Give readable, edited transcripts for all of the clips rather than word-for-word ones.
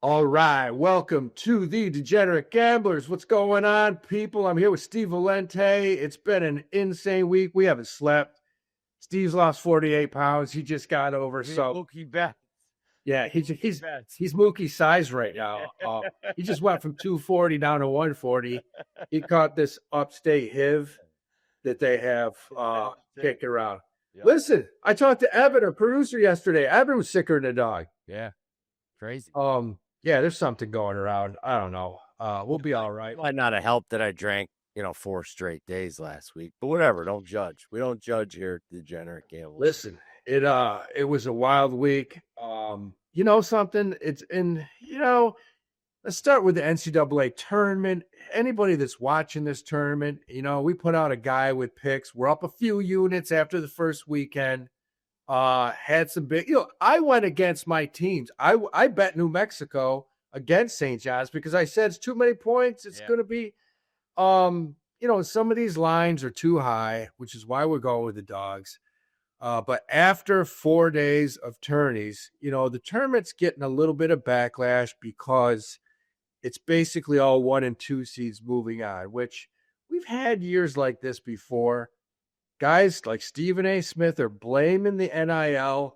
All right, welcome to the Degenerate Gamblers. What's going on, people? I'm here with Steve Valente. It's been an insane week. We haven't slept. Steve's lost 48 pounds. He just got over. Mookie Betts. Yeah, he's Betts. Mookie size right now. He just went from 240 down to 140. He caught this upstate HIV that they have kicking around. Yep. Listen, I talked to Evan, our producer, yesterday. Evan was sicker than a dog. Yeah, crazy. Yeah, there's something going around. I don't know. We'll be all right. Might not have helped that I drank, 4 straight days last week, but whatever. Don't judge. We don't judge here at the Degenerate Gamblers. Listen, it was a wild week. You know something? Let's start with the NCAA tournament. Anybody that's watching this tournament, we put out a guy with picks. We're up a few units after the first weekend. Had some big, I went against my teams. I bet New Mexico against St. John's because I said it's too many points. It's going to be, some of these lines are too high, which is why we're going with the dogs. But after 4 days of tourneys, the tournament's getting a little bit of backlash because it's basically all 1 and 2 seeds moving on, which we've had years like this before. Guys like Stephen A. Smith are blaming the NIL.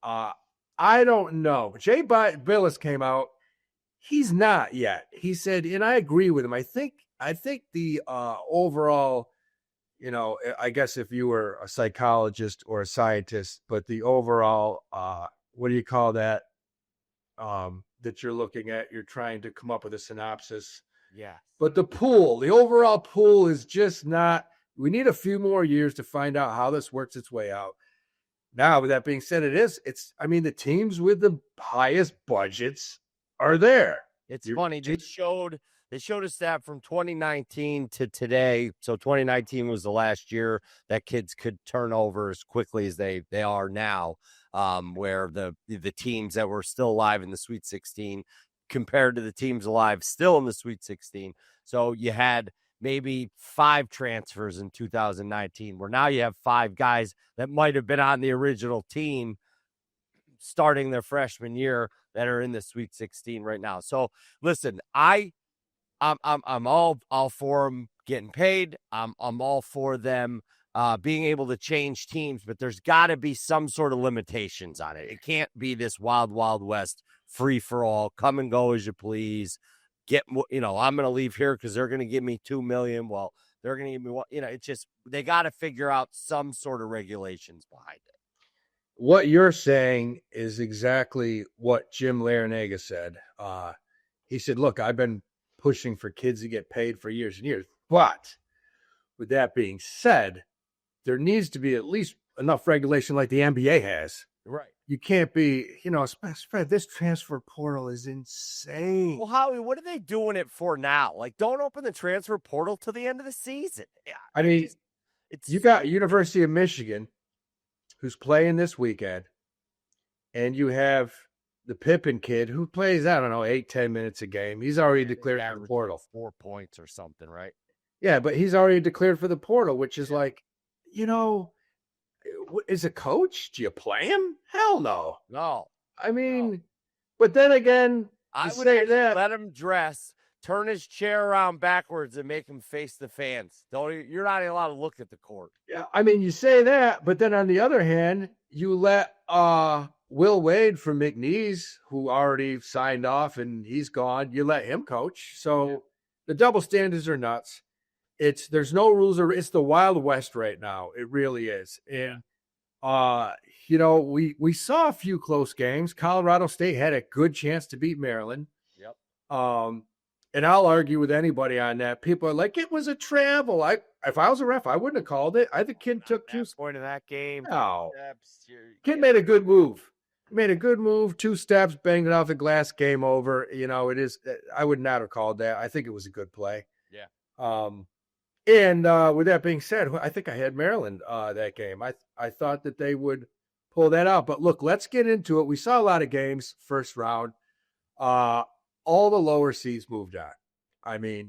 I don't know. Jay Billis came out. He's not yet. He said, and I agree with him. I think the overall, I guess if you were a psychologist or a scientist, but the overall, what do you call that? That you're looking at, you're trying to come up with a synopsis. Yeah. But the overall pool is just not. We need a few more years to find out how this works its way out. Now, with that being said, the teams with the highest budgets are there. It's funny. They showed a stat from 2019 to today. So 2019 was the last year that kids could turn over as quickly as they are now, where the teams that were still alive in the Sweet 16 compared to the teams alive still in the Sweet 16. So you had maybe 5 transfers in 2019, where now you have 5 guys that might have been on the original team starting their freshman year that are in the Sweet 16 right now. So listen, I'm all for them getting paid. I'm all for them being able to change teams, but there's got to be some sort of limitations on it. It can't be this wild, wild west free for all, come and go as you please. I'm going to leave here because they're going to give me $2 million. Well, they're going to give me what, it's just, they got to figure out some sort of regulations behind it. What you're saying is exactly what Jim Larinaga said. He said, look, I've been pushing for kids to get paid for years and years. But with that being said, there needs to be at least enough regulation like the NBA has. Right. You can't be, this transfer portal is insane. Well, Howie, what are they doing it for now? Like, don't open the transfer portal till the end of the season. Yeah, you got University of Michigan, who's playing this weekend, and you have the Pippen kid who plays, 8-10 minutes a game. He's already declared for the portal. 4 points or something, right? Yeah, but he's already declared for the portal, which is like, is a coach? Do you play him? Hell no. No. But then again, I would say that let him dress, turn his chair around backwards, and make him face the fans. You're not allowed to look at the court. Yeah, you say that, but then on the other hand, you let Will Wade from McNeese, who already signed off and he's gone, you let him coach. So the double standards are nuts. There's no rules. It's the Wild West right now. It really is. And we saw a few close games. Colorado State had a good chance to beat Maryland. Yep. And I'll argue with anybody on that. People are like, it was a travel. If I was a ref, I wouldn't have called it. I think kid took 2 point of that game. No. Kid made a good move. He made a good move. 2 steps, banged it off the glass, game over. It is. I would not have called that. I think it was a good play. Yeah. And with that being said, I think I had Maryland that game. I thought that they would pull that out. But look, let's get into it. We saw a lot of games first round. All the lower seeds moved on.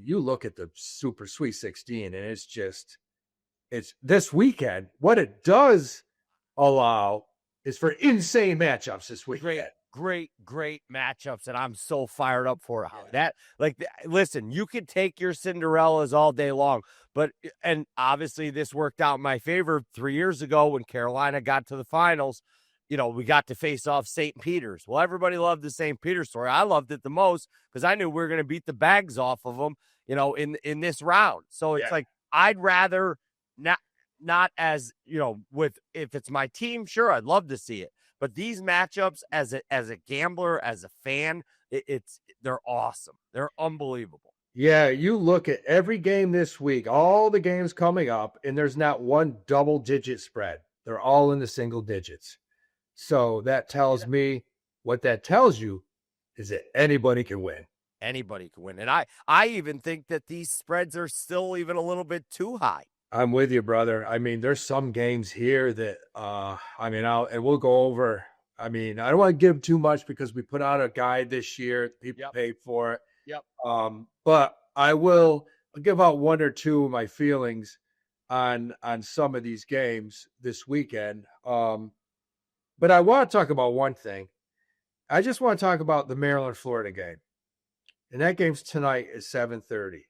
You look at the Super Sweet 16, and it's this weekend. What it does allow is for insane matchups this weekend. great matchups, and I'm so fired up for it. Listen, you could take your Cinderellas all day long, and obviously this worked out in my favor 3 years ago when Carolina got to the finals. We got to face off St. Peter's. Well, everybody loved the St. Peter's story. I loved it the most because I knew we were going to beat the bags off of them, in this round. So it's like, I'd rather not as, if it's my team, sure, I'd love to see it. But these matchups as a gambler, as a fan, they're awesome. They're unbelievable. Yeah, you look at every game this week, all the games coming up, and there's not one double-digit spread. They're all in the single digits. So that tells me, what that tells you is that anybody can win. Anybody can win. And I even think that these spreads are still even a little bit too high. I'm with you, brother. I mean, there's some games here that, and we'll go over. I mean, I don't want to give too much because we put out a guide this year. People paid for it. Yep. But I'll give out one or two of my feelings on some of these games this weekend. But I want to talk about one thing. I just want to talk about the Maryland-Florida game. And that game's tonight at 7:30.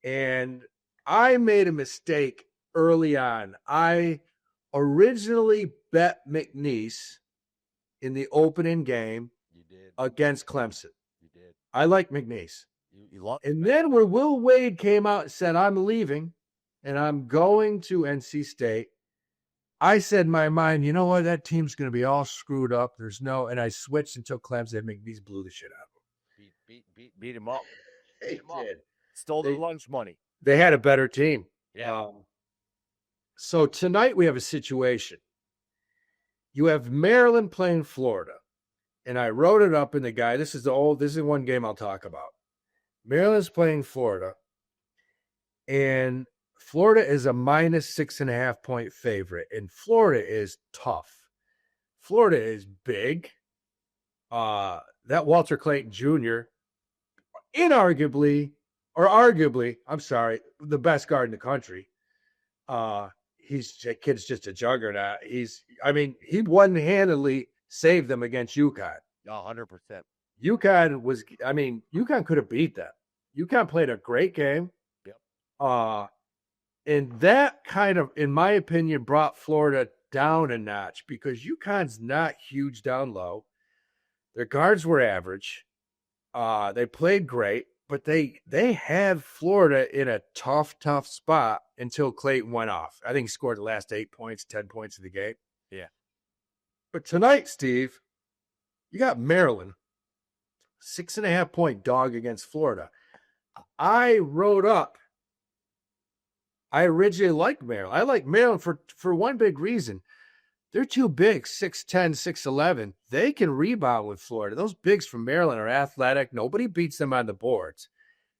And I made a mistake early on. I originally bet McNeese in the opening game against Clemson. You did. I like McNeese. And then when Will Wade came out and said, I'm leaving and I'm going to NC State, I said in my mind, you know what? That team's going to be all screwed up. And I switched and took Clemson, and McNeese blew the shit out of him. Beat him up. They did. Stole their lunch money. They had a better team. Yeah. So tonight we have a situation. You have Maryland playing Florida. And I wrote it up in the guide. This is one game I'll talk about. Maryland's playing Florida. And Florida is a minus 6.5 point favorite. And Florida is tough. Florida is big. That Walter Clayton Jr., arguably, the best guard in the country. Kid's just a juggernaut. He one-handedly saved them against UConn. 100%. UConn could have beat them. UConn played a great game. Yep. And that kind of, in my opinion, brought Florida down a notch because UConn's not huge down low. Their guards were average. They played great, but they had Florida in a tough spot until Clayton went off. I think he scored the last 8 points, 10 points of the game. Yeah. But tonight, Steve, you got Maryland, 6.5 point dog against Florida. I originally liked Maryland. I like Maryland for one big reason. They're too big, 6'10", 6'11". They can rebound with Florida. Those bigs from Maryland are athletic. Nobody beats them on the boards.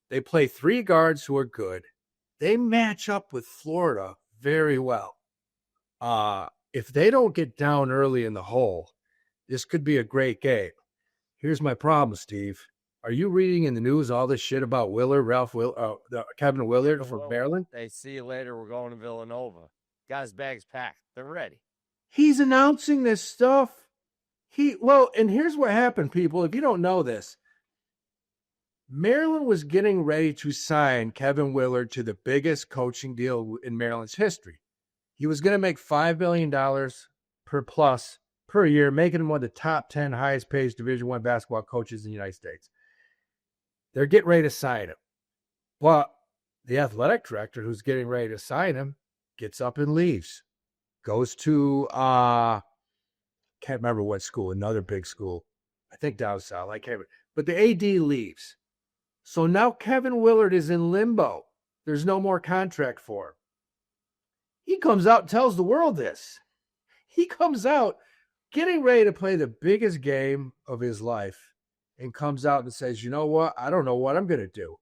They play three guards who are good. They match up with Florida very well. If they don't get down early in the hole, this could be a great game. Here's my problem, Steve. Are you reading in the news all this shit about Kevin Willard from Maryland? They see you later. We're going to Villanova. Got his bags packed. They're ready. He's announcing this stuff. And here's what happened, people. If you don't know this, Maryland was getting ready to sign Kevin Willard to the biggest coaching deal in Maryland's history. He was going to make $5 million per year, making him one of the top 10 highest paid Division I basketball coaches in the United States. They're getting ready to sign him. But the athletic director who's getting ready to sign him gets up and leaves. Goes to, can't remember what school, another big school. I think down south. I can't remember. But the AD leaves. So now Kevin Willard is in limbo. There's no more contract for him. He comes out and tells the world this. He comes out getting ready to play the biggest game of his life and comes out and says, you know what? I don't know what I'm going to do.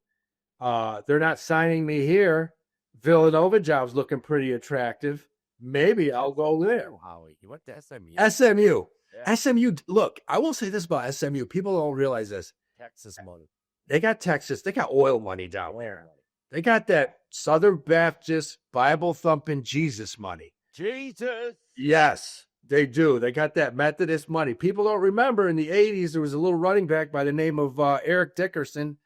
They're not signing me here. Villanova job's looking pretty attractive. Maybe I'll go there. Howie, you went to SMU. SMU. Yeah. SMU. Look, I will say this about SMU. People don't realize this. Texas money. They got Texas. They got oil money down there. They got that Southern Baptist, Bible-thumping Jesus money. Jesus. Yes. They do. They got that Methodist money. People don't remember in the 80s, there was a little running back by the name of Eric Dickerson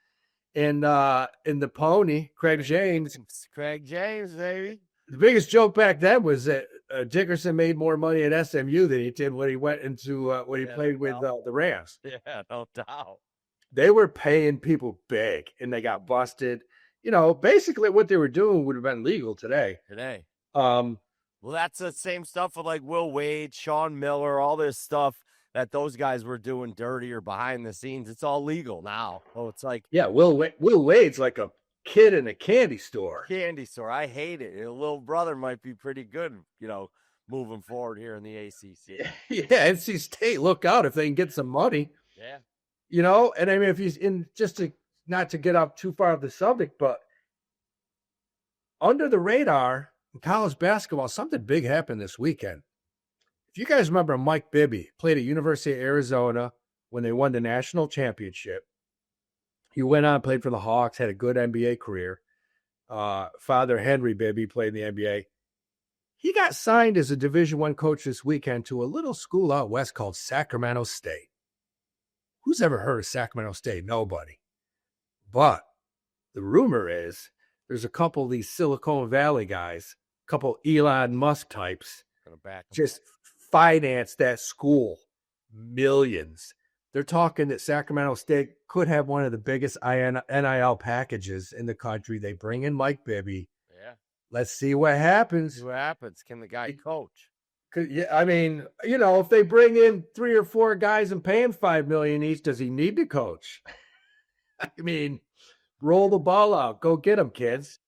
in the Pony, Craig James. Craig James, baby. The biggest joke back then was that Dickerson made more money at SMU than he did when he went into when he played with the Rams. Yeah, no doubt. They were paying people big, and they got busted. You know, basically what they were doing would have been legal today. Well, that's the same stuff with like Will Wade, Sean Miller, all this stuff that those guys were doing dirty or behind the scenes. It's all legal now. Oh, it's like, yeah, Will Wade's like a kid in a candy store. I hate it. Your little brother might be pretty good, moving forward here in the ACC. Yeah, NC State, look out if they can get some money. Yeah. And I mean, if he's in, just to not to get off too far off the subject, but under the radar in college basketball, something big happened this weekend. If you guys remember, Mike Bibby played at University of Arizona when they won the national championship. He went on, played for the Hawks, had a good NBA career. Father Henry Bibby played in the NBA. He got signed as a Division I coach this weekend to a little school out west called Sacramento State. Who's ever heard of Sacramento State? Nobody. But the rumor is there's a couple of these Silicon Valley guys, a couple Elon Musk types, just finance that school millions. They're talking that Sacramento State could have one of the biggest NIL packages in the country. They bring in Mike Bibby. Yeah. Let's see what happens. Can the guy coach? Yeah, I mean, if they bring in 3 or 4 guys and pay him $5 million each, does he need to coach? I mean, roll the ball out. Go get them, kids.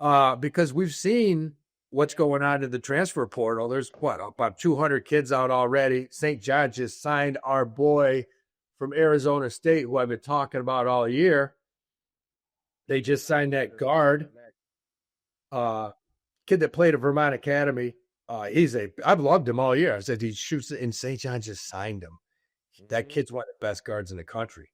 Because we've seen what's going on in the transfer portal. There's, about 200 kids out already. St. John just signed our boy from Arizona State, who I've been talking about all year. They just signed that guard. Kid that played at Vermont Academy. I've loved him all year. I said he shoots it, and St. John just signed him. That kid's one of the best guards in the country.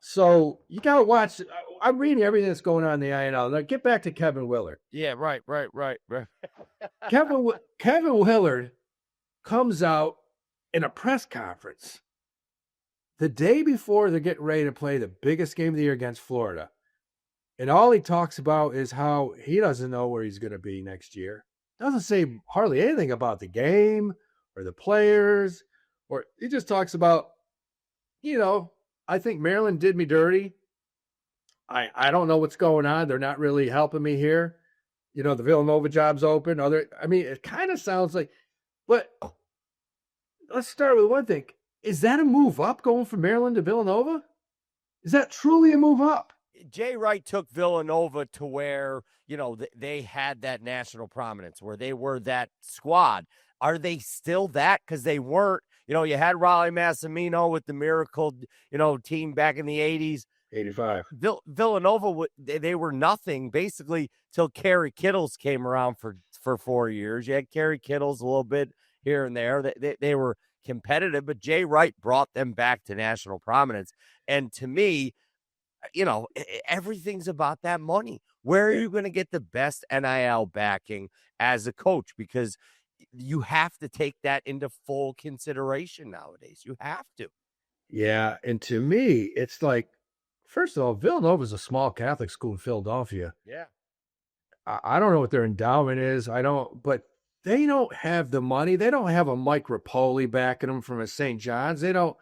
So you got to watch. I'm reading everything that's going on in the INL. Now get back to Kevin Willard. Yeah, right. Kevin Willard comes out in a press conference the day before they're getting ready to play the biggest game of the year against Florida. And all he talks about is how he doesn't know where he's going to be next year. Doesn't say hardly anything about the game or the players, or he just talks about, I think Maryland did me dirty. I don't know what's going on. They're not really helping me here. The Villanova job's open. It kind of sounds like, but let's start with one thing. Is that a move up going from Maryland to Villanova? Is that truly a move up? Jay Wright took Villanova to where, they had that national prominence, where they were that squad. Are they still that? Because they weren't. You had Raleigh Massimino with the Miracle, team back in the 80s. 85. Villanova, they were nothing, basically, till Kerry Kittles came around for 4 years. You had Kerry Kittles a little bit here and there. They were competitive, but Jay Wright brought them back to national prominence. And to me, everything's about that money. Where are you going to get the best NIL backing as a coach? Because you have to take that into full consideration nowadays. You have to. Yeah. And to me, it's like, first of all, Villanova is a small Catholic school in Philadelphia. Yeah. I don't know what their endowment is. But they don't have the money. They don't have a Mike Rapoli backing them from a St. John's. They don't.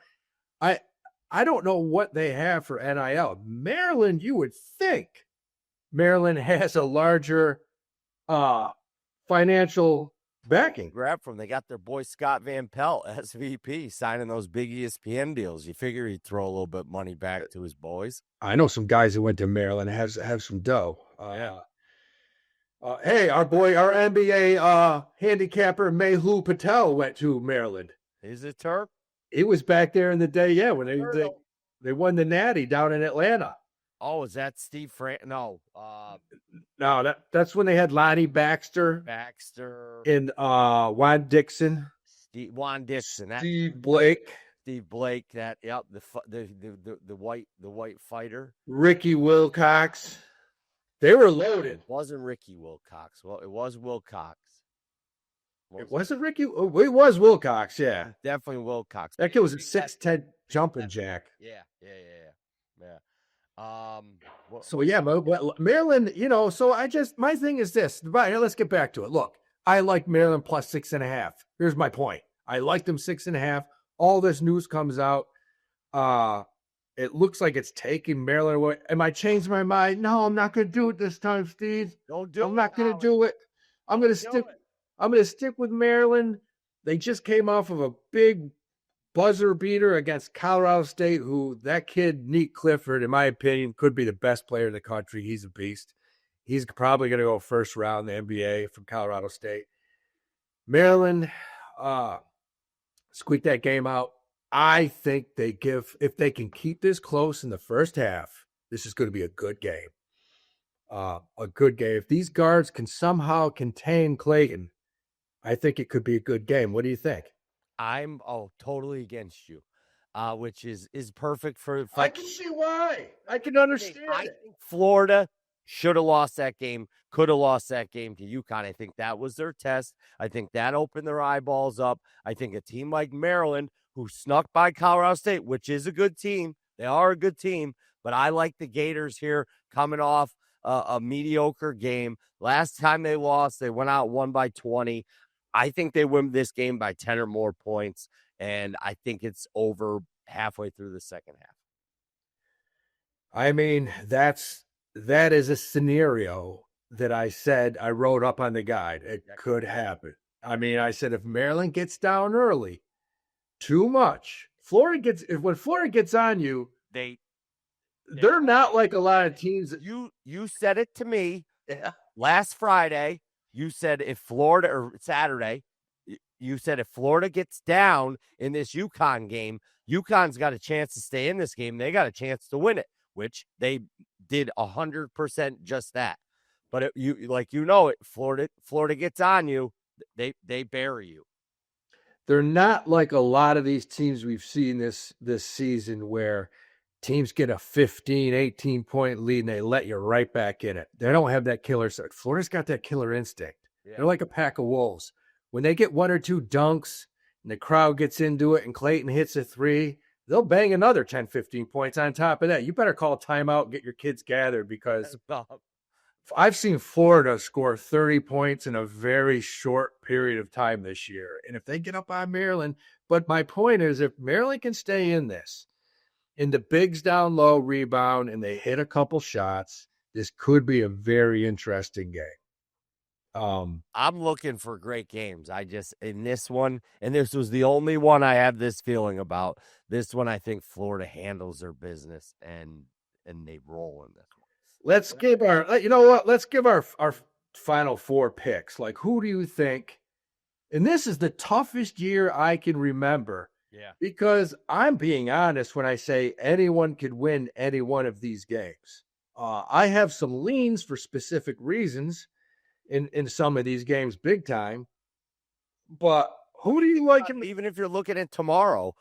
I don't know what they have for NIL. Maryland, you would think Maryland has a larger financial backing. Grab from. They got their boy Scott Van Pelt, SVP, signing those big ESPN deals. You figure he'd throw a little bit of money back to his boys. I know some guys that went to Maryland have some dough. Yeah. Hey, our NBA handicapper Mehu Patel went to Maryland. Is it Turk? He was back there in the day, when they won the Natty down in Atlanta. Oh, is that Steve No. No, that's when they had Lonnie Baxter. And Juan Dixon. Juan Dixon. Steve Blake. That the white fighter. Ricky Wilcox. They were loaded. It wasn't Ricky Wilcox. Well, it was Wilcox. It wasn't Ricky. Oh, it was Wilcox. Yeah, Definitely Wilcox. that kid was a 6'10" jumping jack. Yeah. So yeah, Maryland. So my thing is this. Let's get back to it. Look, I like Maryland plus 6.5. Here's my point. I like them 6.5. All this news comes out. It looks like it's taking Maryland away. Am I changing my mind? No, I'm not going to do it this time, Steve. Don't do it. I'm not going to do it. I'm going to stick. I'm going to stick with Maryland. They just came off of a big buzzer beater against Colorado State, who that kid, Nate Clifford, in my opinion, could be the best player in the country. He's a beast. He's probably going to go first round in the NBA from Colorado State. Maryland squeaked that game out. I think if they can keep this close in the first half, this is going to be a good game. A good game. If these guards can somehow contain Clayton, I think it could be a good game. What do you think? I'm totally against you, which is perfect for. I can see why. I can understand. I think Florida should have lost that game, could have lost that game to UConn. I think that was their test. I think that opened their eyeballs up. I think a team like Maryland, who snuck by Colorado State, which is a good team, they are a good team, but I like the Gators here coming off a mediocre game. Last time they lost, they went out 1-20. I think they win this game by 10 or more points, and I think it's over halfway through the second half. I mean, that is a scenario that I wrote up on the guide. It could happen. I mean, I said if Maryland gets down early, too much. When Florida gets on you, they're not like a lot of teams. You said it to me last Friday. You said if Florida, or Saturday, you said if Florida gets down in this UConn game, UConn's got a chance to stay in this game. They got a chance to win it, which they did 100% just that. But Florida gets on you, they bury you. They're not like a lot of these teams we've seen this season where teams get a 15, 18-point lead and they let you right back in it. They don't have that killer. Florida's got that killer instinct. Yeah. They're like a pack of wolves. When they get one or two dunks and the crowd gets into it and Clayton hits a three, they'll bang another 10, 15 points on top of that. You better call timeout and get your kids gathered, because I've seen Florida score 30 points in a very short period of time this year. And if they get up on Maryland, but my point is, if Maryland can stay in this, in the bigs down low rebound, and they hit a couple shots, this could be a very interesting game. I'm looking for great games. In this one, and this was the only one I have this feeling about. This one, I think Florida handles their business and they roll in this one. Let's give our final four picks. Like, who do you think? And this is the toughest year I can remember. Yeah. Because I'm being honest when I say anyone could win any one of these games. I have some leans for specific reasons in some of these games, big time. But who do you like? Even if you're looking at tomorrow,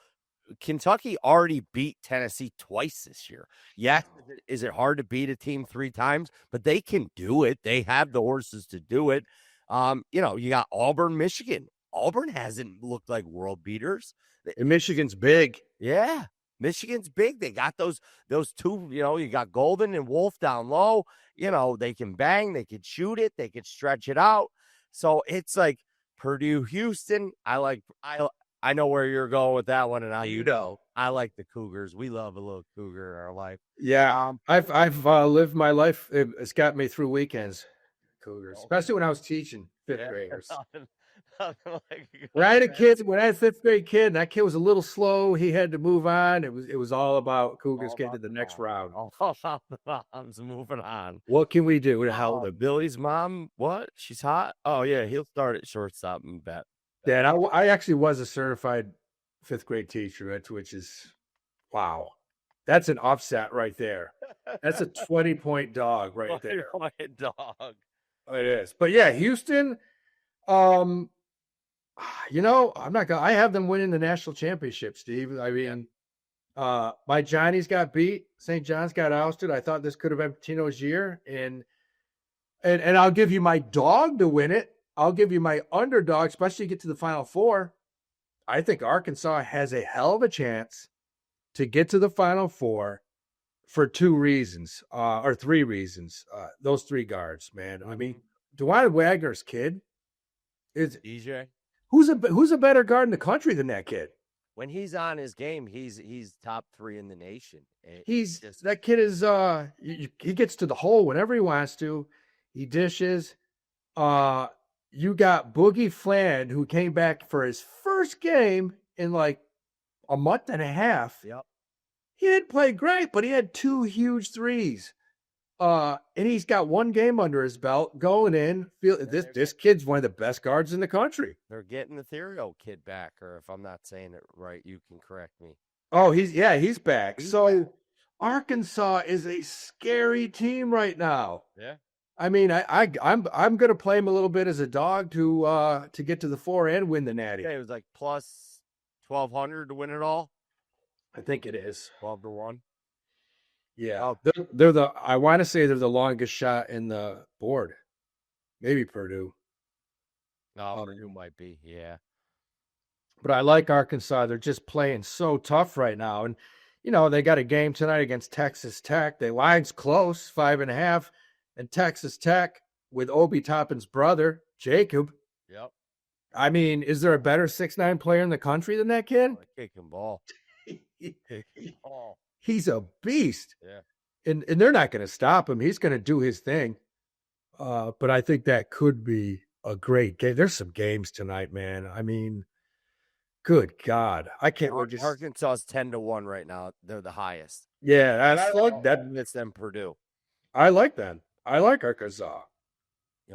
Kentucky already beat Tennessee twice this year. Yes, is it hard to beat a team 3 times? But they can do it. They have the horses to do it. You got Auburn, Michigan. Auburn hasn't looked like world beaters. And Michigan's big. Yeah, Michigan's big. They got those two, you got Golden and Wolf down low. They can bang, they can shoot it, they can stretch it out. So it's like Purdue, Houston. I know where you're going with that one, and I like the Cougars. We love a little Cougar in our life. Yeah, I've lived my life. It's got me through weekends. Cougars, especially when I was teaching fifth graders. When I had a fifth grade kid, and that kid was a little slow, he had to move on. It was all about Cougars getting to the next round. All about the moms moving on. What can we do? How Billy's mom? What? She's hot. Oh yeah, he'll start at shortstop and bet. Dad, I actually was a certified fifth grade teacher, which is wow. That's an offset right there. That's a 20-point dog right there. 20-point dog. It is. But yeah, Houston. I'm not gonna. I have them winning the national championship, Steve. I mean, my Johnny's got beat. St. John's got ousted. I thought this could have been Patino's year, and I'll give you my dog to win it. I'll give you my underdog, especially get to the Final Four. I think Arkansas has a hell of a chance to get to the Final Four for 2 reasons, or 3 reasons. Those 3 guards, man. I mean, DeWine Wagner's kid is DJ. Who's a better guard in the country than that kid? When he's on his game, he's top 3 in the nation. That kid is he gets to the hole whenever he wants to. He dishes. You got Boogie Fland, who came back for his first game in like a month and a half. Yep. He didn't play great, but he had 2 huge threes. And he's got 1 game under his belt going in. This kid's one of the best guards in the country. They're getting the Therio kid back, or if I'm not saying it right, you can correct me. Oh, he's back. Arkansas is a scary team right now. Yeah. I mean, I'm gonna play him a little bit as a dog to get to the 4 and win the Natty. Yeah, it was like plus 1,200 to win it all. I think it is 12-1. Yeah, I want to say they're the longest shot in the board. Maybe Purdue. No, Purdue might be. Yeah. But I like Arkansas. They're just playing so tough right now, and they got a game tonight against Texas Tech. The line's close, 5.5. And Texas Tech with Obi Toppin's brother, Jacob. Yep. I mean, is there a better 6'9" player in the country than that kid? Kicking ball. He's a beast. Yeah. And they're not going to stop him. He's going to do his thing. But I think that could be a great game. There's some games tonight, man. I mean, good God. I can't wait. Arkansas's 10-1 right now. They're the highest. Yeah, It's them Purdue. I like that. I like Arkansas.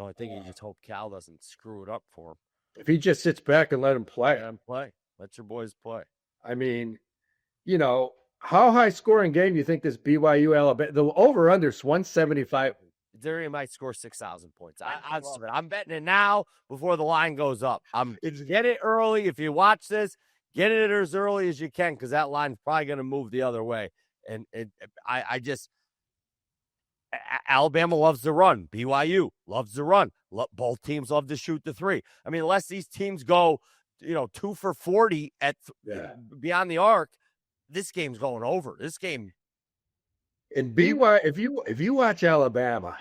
I think you just hope Cal doesn't screw it up for him. If he just sits back and let him play. Let him play. Let your boys play. I mean, how high scoring game do you think this BYU Alabama? The over under is 175. They might score 6,000 points. I'm betting it now before the line goes up. Get it early. If you watch this, get it as early as you can, because that line's probably going to move the other way. And Alabama loves to run. BYU loves to run. Both teams love to shoot the 3. I mean, unless these teams go, 2 for 40 beyond the arc, this game's going over. This game. And BYU, if you watch Alabama,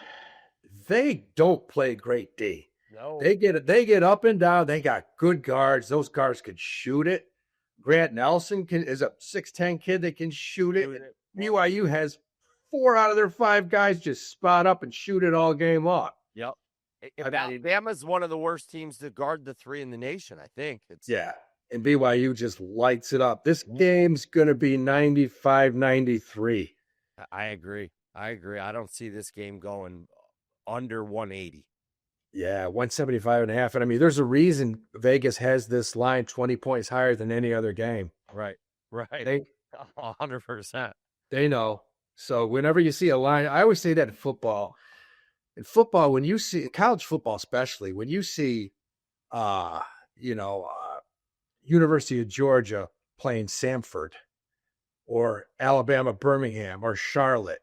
they don't play great D. No. They get up and down. They got good guards. Those guards can shoot it. Grant Nelson is a 6'10" kid that can shoot it. BYU has 4 out of their 5 guys just spot up and shoot it all game long. Yep. Alabama's one of the worst teams to guard the 3 in the nation, I think. And BYU just lights it up. This game's going to be 95-93. I agree. I don't see this game going under 180. Yeah, 175.5. And I mean, there's a reason Vegas has this line 20 points higher than any other game. Right. 100%. They know. So whenever you see a line, I always say that in football. In football, when you see college football, especially when you see, University of Georgia playing Samford, or Alabama Birmingham, or Charlotte,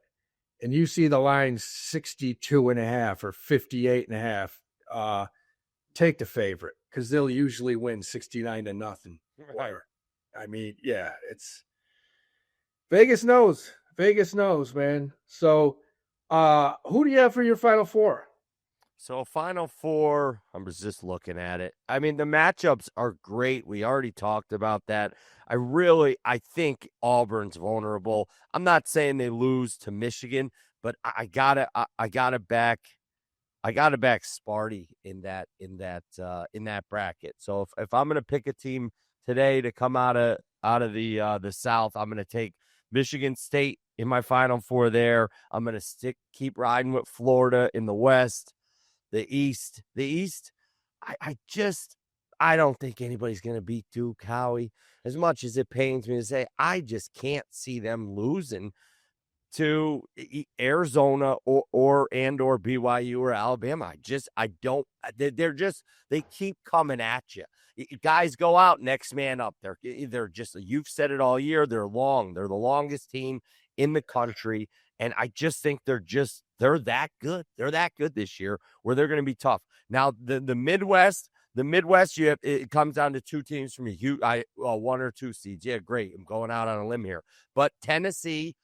and you see the line 62.5 or 58.5, take the favorite, because they'll usually win 69-0. Right. I mean, yeah, it's Vegas knows. Vegas knows, man. So, who do you have for your Final Four? So, Final Four, I'm just looking at it. I mean, the matchups are great. We already talked about that. I think Auburn's vulnerable. I'm not saying they lose to Michigan, but I gotta back Sparty in that bracket. So if I'm gonna pick a team today to come out of the South, I'm gonna take Michigan State in my Final Four there. I'm going to keep riding with Florida in the West. The East, I don't think anybody's going to beat Duke, Howie. As much as it pains me to say, I just can't see them losing to Arizona or BYU or Alabama. They keep coming at you. Guys go out, next man up. They're just, you've said it all year. They're the longest team in the country. And I just think they're that good. They're that good this year where they're going to be tough. Now, the Midwest, it comes down to two teams from one or two seeds. Yeah, great. I'm going out on a limb here. But Tennessee,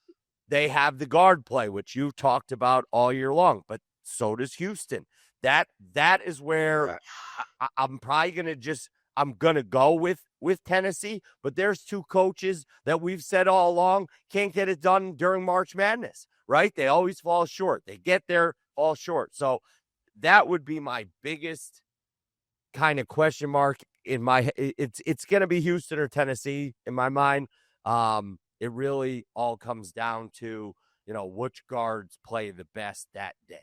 they have the guard play, which you talked about all year long. But so does Houston. That is where I'm probably going to I'm going to go with Tennessee, but there's two coaches that we've said all along can't get it done during March Madness, right? They always fall short. They get there, fall short. So that would be my biggest kind of question mark in my it's going to be Houston or Tennessee in my mind. It really all comes down to, which guards play the best that day.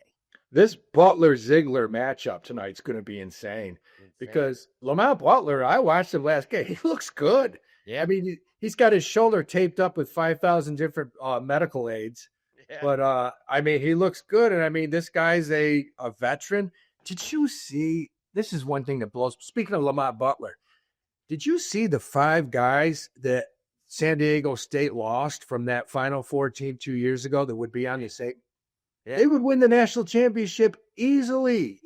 This Butler-Ziegler matchup tonight's going to be insane because Lamont Butler, I watched him last game. He looks good. Yeah. I mean, he's got his shoulder taped up with 5,000 different medical aids. Yeah. But, I mean, he looks good. And, I mean, this guy's a veteran. Did you see – this is one thing that blows – speaking of Lamont Butler, did you see the 5 guys that San Diego State lost from that Final Four team 2 years ago that would be on the same – yeah. They would win the national championship easily.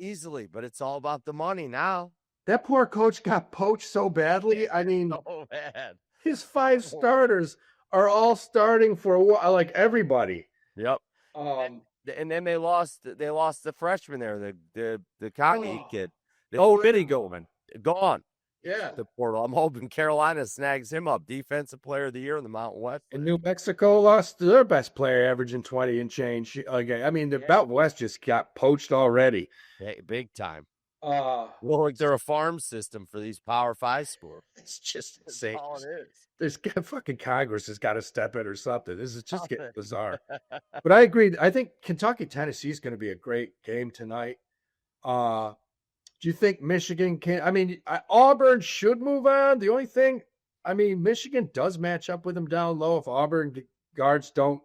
But it's all about the money now. That poor coach got poached so badly. I mean, so bad. His 5 starters are all starting for like everybody. Yep. And then they lost the freshman there, the Cockney kid. Biddy Goldman, gone. Yeah. The portal. I'm hoping Carolina snags him up. Defensive player of the year in the Mountain West. And New Mexico lost their best player, averaging 20 and change. Okay. I mean, the Mountain West just got poached already. Hey, big time. Like they're a farm system for these Power 5 sports. It's just insane. That's all it is. There's fucking Congress has got to step in or something. This is just getting bizarre. But I agree. I think Kentucky-Tennessee is going to be a great game tonight. Do you think Michigan can? I mean, Auburn should move on. The only thing, I mean, Michigan does match up with them down low. If Auburn guards don't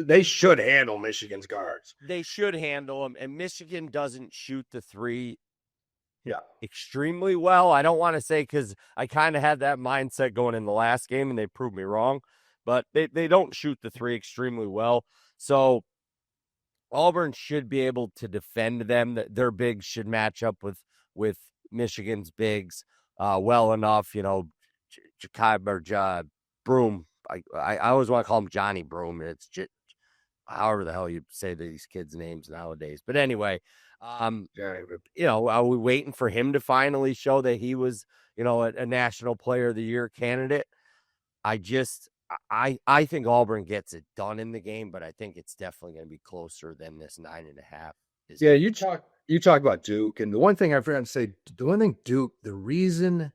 they should handle Michigan's guards. They should handle them. And Michigan doesn't shoot the 3 extremely well. I don't want to say because I kind of had that mindset going in the last game and they proved me wrong. But they don't shoot the 3 extremely well. So Auburn should be able to defend them. Their bigs should match up with Michigan's bigs well enough. Broom. I always want to call him Johnny Broom. It's just however the hell you say these kids' names nowadays. But anyway, are we waiting for him to finally show that he was, a National Player of the Year candidate? I think Auburn gets it done in the game, but I think it's definitely going to be closer than this 9.5. Yeah, you talk about Duke, and the one thing I forgot to say, Duke, the reason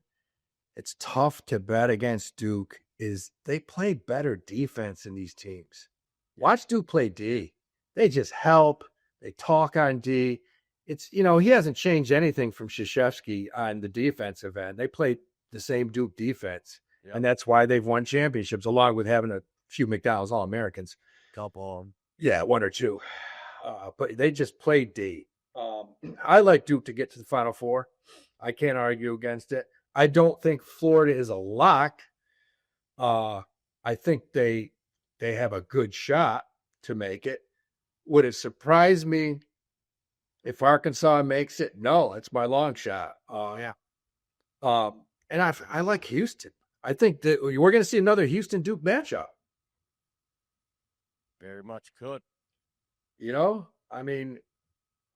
it's tough to bet against Duke is they play better defense in these teams. Watch Duke play D. They just help. They talk on D. It's, he hasn't changed anything from Krzyzewski on the defensive end. They play the same Duke defense. Yep. And that's why they've won championships, along with having a few McDonald's All-Americans. Couple of them. Yeah, 1 or 2. But they just played D. I like Duke to get to the Final Four. I can't argue against it. I don't think Florida is a lock. I think they have a good shot to make it. Would it surprise me if Arkansas makes it? No, it's my long shot. Yeah. And I like Houston. I think that we're going to see another Houston-Duke matchup. Very much could. I mean,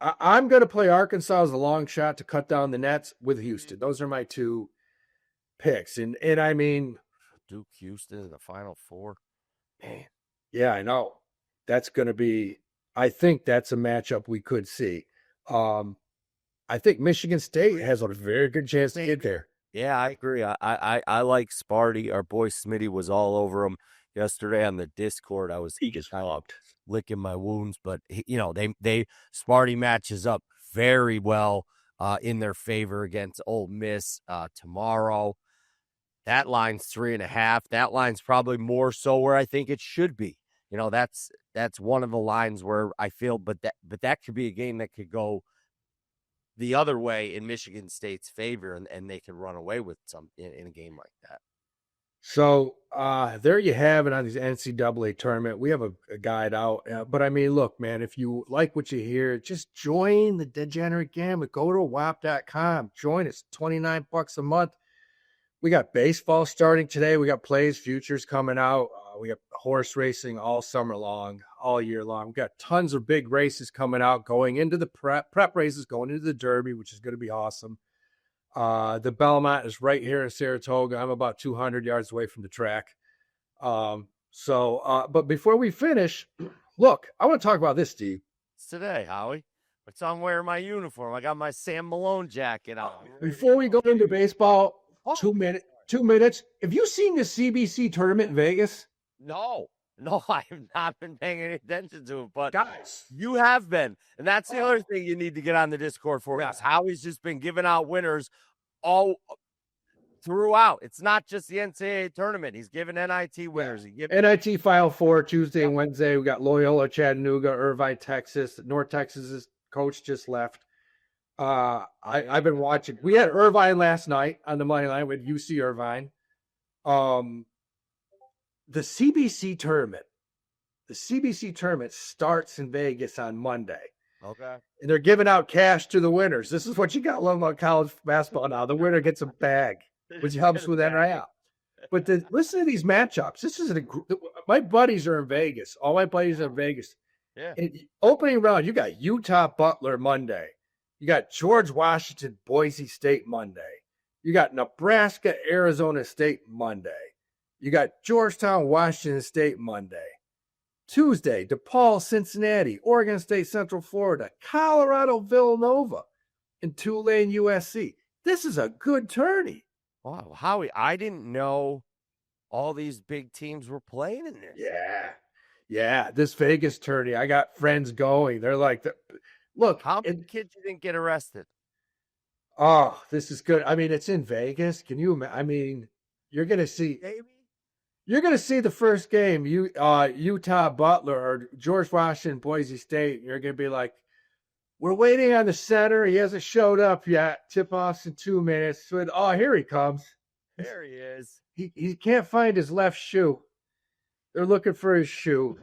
I'm going to play Arkansas as a long shot to cut down the nets with Houston. Those are my 2 picks. And I mean, Duke, Houston in the Final Four. Man. Yeah, I know. That's going to be, I think that's a matchup we could see. I think Michigan State has a very good chance to get there. Yeah, I agree. I like Sparty. Our boy Smitty was all over him yesterday on the Discord. He just flopped, licking my wounds, but they Sparty matches up very well in their favor against Ole Miss tomorrow. That line's 3.5. That line's probably more so where I think it should be. That's one of the lines where I feel, but that could be a game that could go the other way in Michigan State's favor, and they can run away with some in a game like that. So there you have it on these NCAA tournament. We have a guide out, but I mean, look, man, if you like what you hear, just join the Degenerate Gambit. Go to whop.com. Join us. $29 a month. We got baseball starting today. We got plays, futures coming out. We got horse racing all summer long, all year long. We got tons of big races coming out, going into the prep races, going into the Derby, which is going to be awesome. The Belmont is right here in Saratoga. I'm about 200 yards away from the track. But before we finish, look, I want to talk about this, Steve. It's today, Howie. It's I'm wearing my uniform. I got my Sam Malone jacket on. Before we go into baseball, 2 minutes. Have you seen the CBC tournament in Vegas? No, I have not been paying any attention to it, but guys, you have been. And that's the other thing you need to get on the Discord for. Because Howie's just been giving out winners all throughout. It's not just the NCAA tournament. He's giving NIT winners. NIT Final Four Tuesday and Wednesday. We got Loyola, Chattanooga, Irvine, Texas. North Texas's coach just left. I've been watching. We had Irvine last night on the money line with UC Irvine. The CBC tournament starts in Vegas on Monday. Okay. And they're giving out cash to the winners. This is what you got to love about college basketball now. The winner gets a bag, which helps with NIL. But listen to these matchups. This is my buddies are in Vegas. All my buddies are in Vegas. Yeah. Opening round, you got Utah Butler Monday. You got George Washington, Boise State Monday. You got Nebraska, Arizona State Monday. You got Georgetown, Washington State Monday. Tuesday, DePaul, Cincinnati, Oregon State, Central Florida, Colorado, Villanova, and Tulane, USC. This is a good tourney. Wow, Howie, I didn't know all these big teams were playing in this. Yeah, this Vegas tourney, I got friends going. They're like, look. How many kids you didn't get arrested? Oh, this is good. I mean, it's in Vegas. Can you imagine? I mean, you're going to see. Maybe. You're going to see the first game, Utah Butler or George Washington, Boise State. You're going to be like, we're waiting on the center. He hasn't showed up yet. Tip-off's in 2 minutes. So here he comes. There he is. He can't find his left shoe. They're looking for his shoe.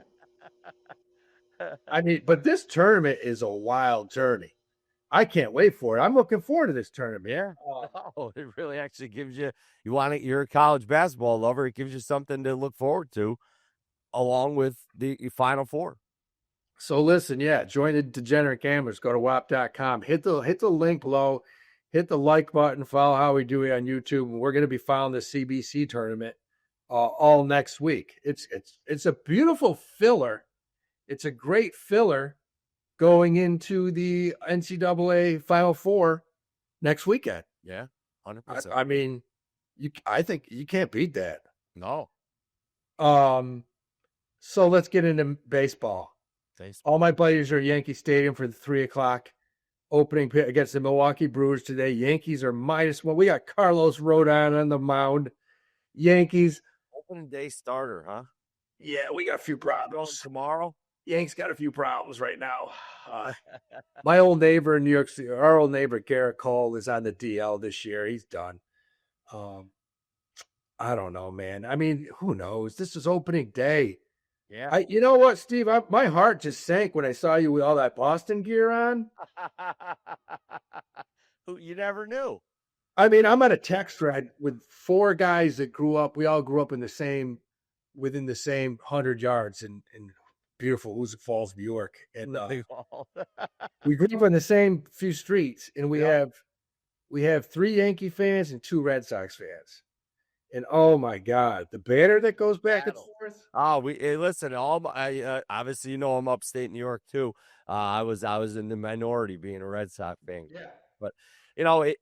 I mean, but this tournament is a wild tourney. I can't wait for it. I'm looking forward to this tournament. Yeah. It really actually gives you're a college basketball lover. It gives you something to look forward to along with the Final Four. So listen, join the Degenerate Gamblers. Go to whop.com. Hit the link below. Hit the like button. Follow Howie Dewey on YouTube. And we're going to be following the CBC tournament all next week. It's a beautiful filler. It's a great filler going into the NCAA Final Four next weekend. Yeah, 100%. I mean, I think you can't beat that. No. So let's get into baseball. All my buddies are at Yankee Stadium for the 3:00 opening pit against the Milwaukee Brewers today. Yankees are -1. We got Carlos Rodon on the mound. Yankees. Opening day starter, huh? Yeah, we got a few problems. Going tomorrow? Yanks got a few problems right now. My old neighbor in New York City, our old neighbor Garrett Cole, is on the DL this year. He's done. I don't know, man. I mean, who knows? This is opening day. Yeah. You know what, Steve? My heart just sank when I saw you with all that Boston gear on. You never knew. I mean, I'm on a text thread with 4 guys that grew up. We all grew up within the same 100 yards in beautiful Hoosick Falls, New York. And we grew up on the same few streets, and we have 3 Yankee fans and 2 Red Sox fans. And oh my God, the banner that goes back and forth. Oh, listen. Obviously, I'm upstate New York too. I was in the minority being a Red Sox fan. Yeah, but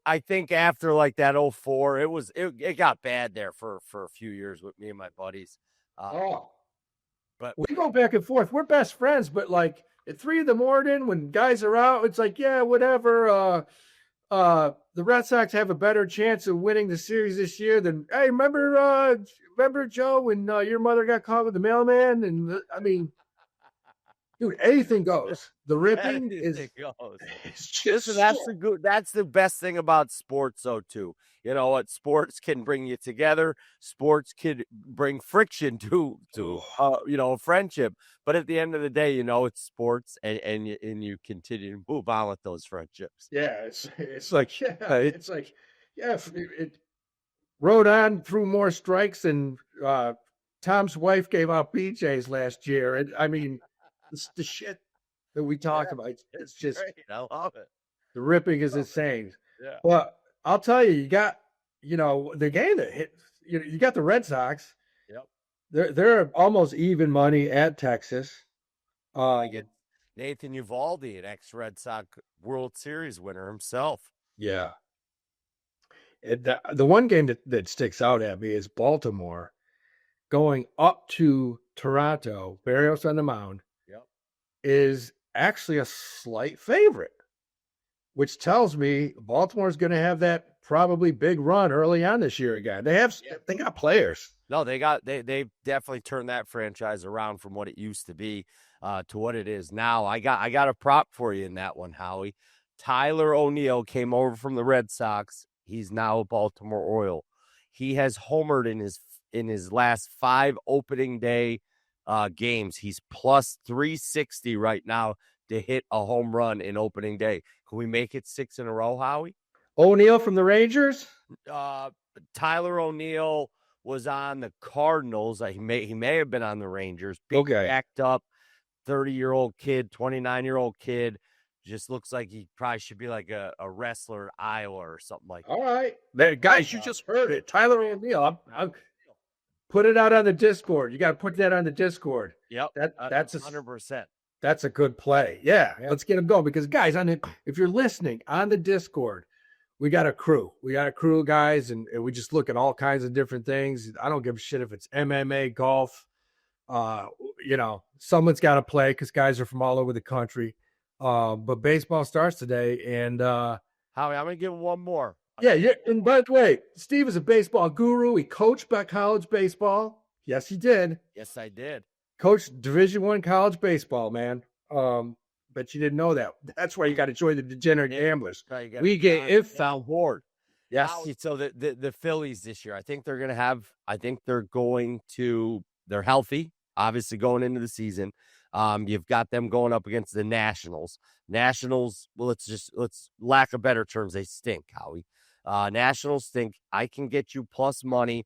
I think after like that 2004, it got bad there for a few years with me and my buddies. But we go back and forth. We're best friends, but like at 3 a.m. when guys are out, it's like, yeah, whatever. The Red Sox have a better chance of winning the series this year than, hey, remember Joe when your mother got caught with the mailman? And I mean, Dude, anything goes. The ripping Anything goes. is just Listen, that's the best thing about sports, though, too. You know what? Sports can bring you together. Sports can bring friction to a friendship. But at the end of the day, it's sports, and you continue to move on with those friendships. yeah, it's like it's like it rode on through more strikes than Tom's wife gave out BJ's last year. And I mean, the shit that we talk about, it's just great. I love it. the ripping is insane. Yeah. But I'll tell you, you got the game that hit. You got the Red Sox. Yep. They're almost even money at Texas. Nathan Uvalde, an ex-Red Sox World Series winner himself. Yeah. The one game that sticks out at me is Baltimore going up to Toronto, Barrios on the mound, is actually a slight favorite, which tells me Baltimore's going to have that probably big run early on this year again. They got players. No, they definitely turned that franchise around from what it used to be to what it is now. I got a prop for you in that one, Howie. Tyler O'Neill came over from the Red Sox. He's now a Baltimore Oriole. He has homered in his last 5 opening day games. He's plus 360 right now to hit a home run in opening day. Can we make it 6 in a row, Howie? O'Neill from the Rangers? Tyler O'Neill was on the Cardinals. He may have been on the Rangers. Okay. Backed up 30-year-old kid, 29-year-old kid. Just looks like he probably should be like a wrestler in Iowa or something like that. All right. Guys, you just heard it. Tyler O'Neill. I'm put it out on the Discord. You got to put that on the Discord. Yep. That's 100%. That's a good play. Yeah. Let's get them going because, guys, if you're listening on the Discord, we got a crew. We got a crew of guys, and we just look at all kinds of different things. I don't give a shit if it's MMA, golf. Someone's got to play because guys are from all over the country. But baseball starts today, and Howie, I'm gonna give one more. Yeah. And by the way, Steve is a baseball guru. He coached college baseball. Yes, he did. Yes, I did. Coached Division I college baseball, man. But you didn't know that. That's why you got to join the Degenerate Gamblers. We get if on board. Yes. So the Phillies this year, I think they're healthy. Obviously, going into the season. You've got them going up against the Nationals. Nationals, well, let's lack of better terms, they stink, Howie. Nationals stink. I can get you plus money.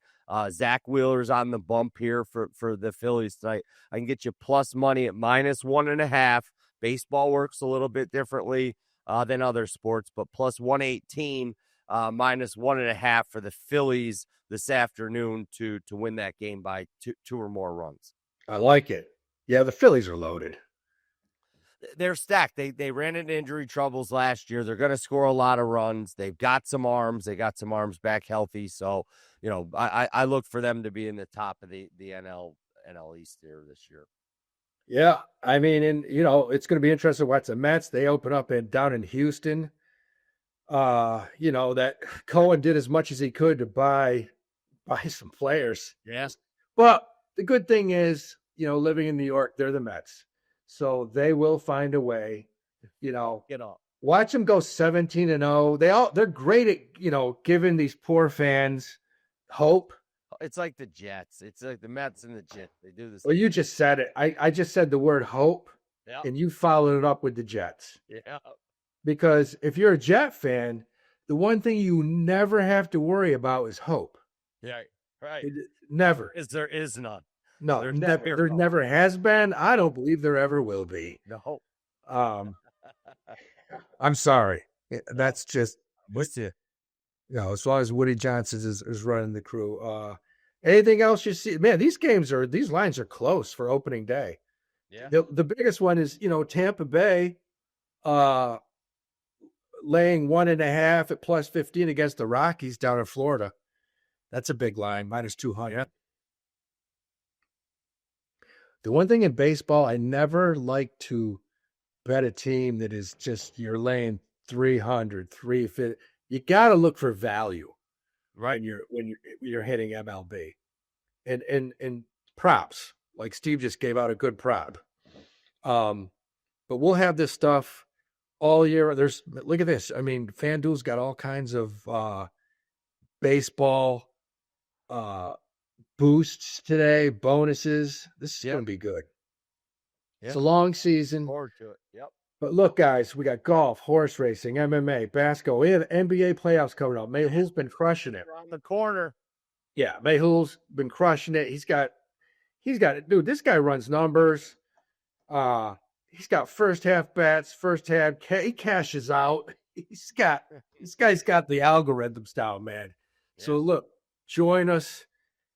Zach Wheeler's on the bump here for the Phillies tonight. I can get you plus money at -1.5. Baseball works a little bit differently than other sports, but plus 118, -1.5 for the Phillies this afternoon to win that game by two or more runs. I like it. Yeah, the Phillies are loaded. They're stacked. They ran into injury troubles last year. They're going to score a lot of runs. They've got some arms. They got some arms back healthy. So, I look for them to be in the top of the NL East here this year. Yeah, I mean, and it's going to be interesting to watch the Mets. They open up down in Houston. That Cohen did as much as he could to buy some players. Yes, but the good thing is, living in New York, they're the Mets. So they will find a way, get off. Watch them go 17-0. They're great at, giving these poor fans hope. It's like the Jets. It's like the Mets and the Jets. They do this. Well, you just said it. I just said the word hope, and you followed it up with the Jets. Yeah. Because if you're a Jet fan, the one thing you never have to worry about is hope. Yeah, right. Never. There is none. No, there never has been. I don't believe there ever will be. No. I'm sorry. That's just what's it? As long as Woody Johnson is running the crew. Anything else you see? Man, these lines are close for opening day. Yeah. The biggest one is, Tampa Bay laying 1.5 at plus 15 against the Rockies down in Florida. That's a big line, -200. Yeah. The one thing in baseball, I never like to bet a team that is just you're laying 300, 350. You got to look for value, right? When you're hitting MLB, and props. Like Steve just gave out a good prop. But we'll have this stuff all year. Look at this. I mean, FanDuel's got all kinds of baseball boosts today, bonuses. This is going to be good. It's a long season. Forward to it. Yep. But look, guys, we got golf, horse racing, MMA, basketball. We have NBA playoffs coming up. Mayhew's been crushing it. Around the corner. Yeah, Mayhew's been crushing it. He's got it. Dude, this guy runs numbers. He's got first half bets, first half. He cashes out. This guy's got the algorithms down, man. Yeah. So look, join us.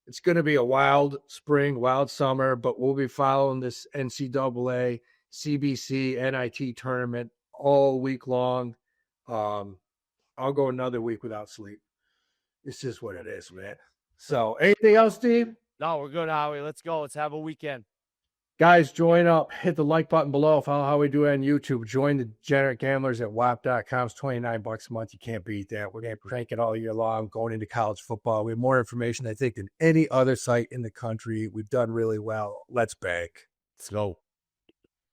It's going to be a wild spring, wild summer, but we'll be following this NCAA, CBC, NIT tournament all week long. I'll go another week without sleep. It's just what it is, man. So anything else, Steve? No, we're good, Howie. Let's go. Let's have a weekend. Guys, join up. Hit the like button below. Follow Howie Dewey on YouTube. Join the Degenerate Gamblers at Whop.com. It's $29 a month. You can't beat that. We're going to crank it all year long, going into college football. We have more information, I think, than any other site in the country. We've done really well. Let's bank. Let's go.